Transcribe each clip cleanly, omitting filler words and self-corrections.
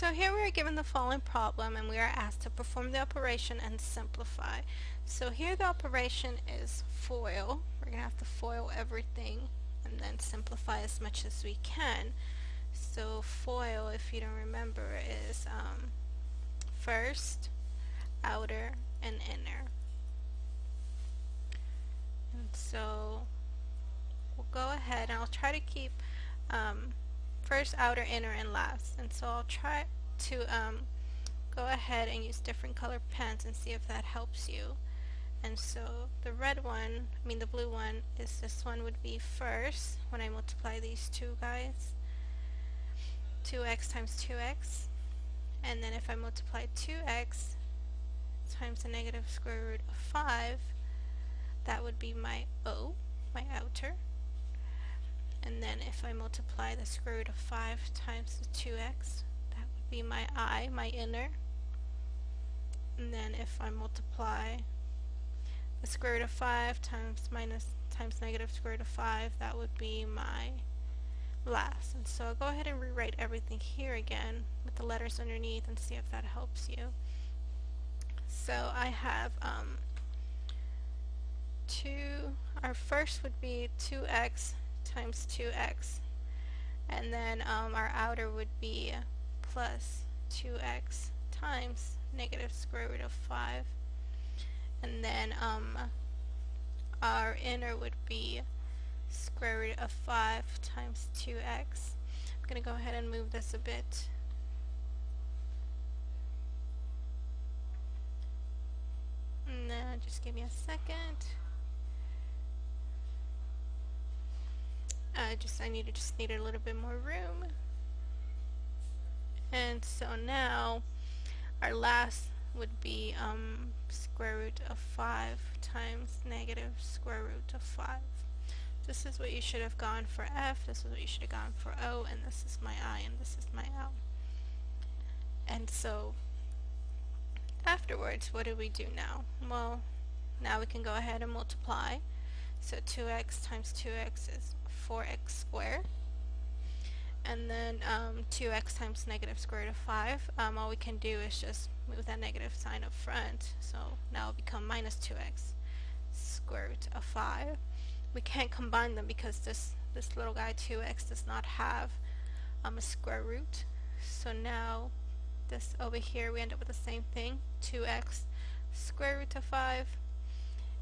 So here we are given the following problem and we are asked to perform the operation and simplify. So here the operation is FOIL. We're going to have to FOIL everything and then simplify as much as we can. So FOIL, if you don't remember, is first, outer, and inner. And so we'll go ahead and I'll try to keep first, outer, inner, and last. And so I'll try to go ahead and use different color pens and see if that helps you. And so the red one, the blue one, is this one would be first when I multiply these two guys. 2x times 2x. And then if I multiply 2x times the negative square root of 5, that would be my O, my outer. And then if I multiply the square root of 5 times the 2x, that would be my I, my inner. And then if I multiply the square root of 5 times negative square root of 5, that would be my last. And so I'll go ahead and rewrite everything here again with the letters underneath and see if that helps you. So I have our first would be 2x times 2x, and then our outer would be plus 2x times negative square root of 5, and then our inner would be square root of 5 times 2x. I'm going to go ahead and move this a bit. And then just give me a second. I just need a little bit more room. And so now our last would be square root of 5 times negative square root of 5. This is what you should have gone for F, this is what you should have gone for O, and this is my I, and this is my L. And so afterwards, what do we do now? Well, now we can go ahead and multiply. So 2x times 2x is 4x squared. And then 2x times negative square root of 5, all we can do is just move that negative sign up front. So now it'll become minus 2x square root of 5. We can't combine them because this little guy 2x does not have a square root. So now this over here we end up with the same thing, 2x square root of 5.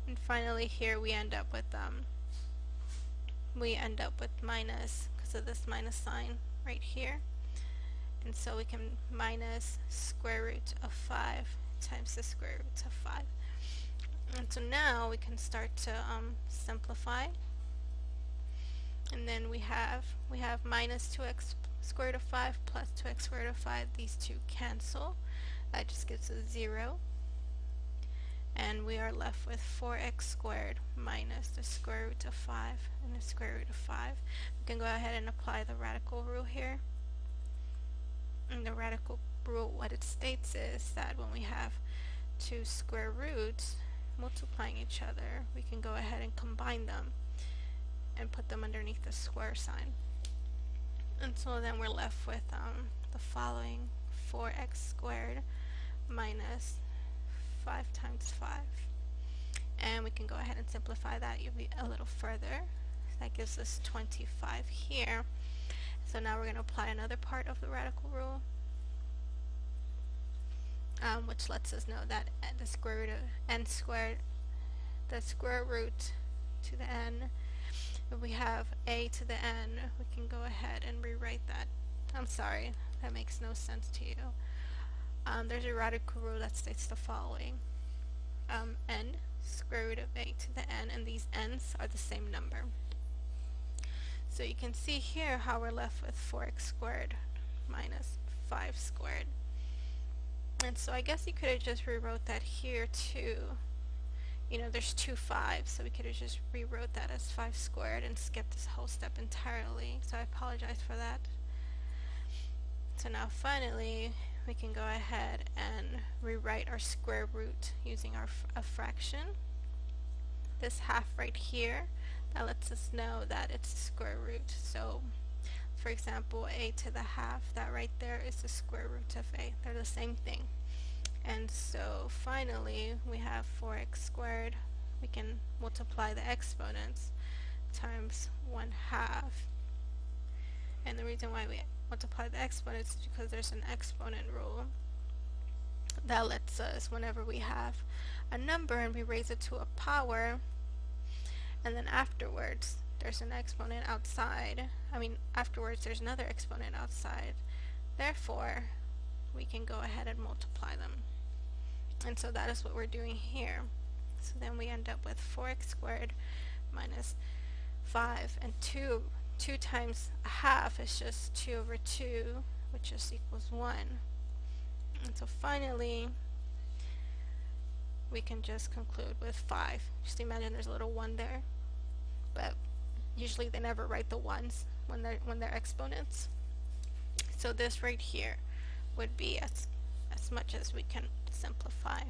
And finally here we end up with minus, because of this minus sign right here. And so we can minus square root of 5 times the square root of 5. And so now we can start to simplify. And then we have minus 2x square root of 5 plus 2x square root of 5. These two cancel. That just gives us 0. And we are left with 4x squared minus the square root of 5 and the square root of 5. We can go ahead and apply the radical rule here. And the radical rule, what it states is that when we have two square roots multiplying each other, we can go ahead and combine them and put them underneath the square sign. And so then we're left with the following: 4x squared minus 5 times 5. And we can go ahead and simplify that a little further. That gives us 25 here. So now we're going to apply another part of the radical rule, which lets us know that the square root of n squared, the square root to the n, if we have a to the n, we can go ahead and rewrite that. I'm sorry, that makes no sense to you. There's a radical rule that states the following: n square root of a to the n, and these n's are the same number. So you can see here how we're left with 4x squared minus 5 squared. And so I guess you could have just rewrote that here too. There's two 5s, so we could have just rewrote that as 5 squared and skipped this whole step entirely. So I apologize for that. So now finally we can go ahead and rewrite our square root using a fraction. This half right here, that lets us know that it's the square root. So for example, a to the half, that right there is the square root of a. They're the same thing. And so finally we have 4x squared. We can multiply the exponents times 1/2. And the reason why we multiply the exponents is because there's an exponent rule that lets us, whenever we have a number and we raise it to a power, and then afterwards there's an exponent outside, afterwards there's another exponent outside, therefore we can go ahead and multiply them. And so that is what we're doing here. So then we end up with 4x squared minus 5, and 2 times a half is just 2 over 2, which just equals 1. And so finally we can just conclude with 5. Just imagine there's a little 1 there, but usually they never write the ones when they're exponents. So this right here would be as much as we can simplify.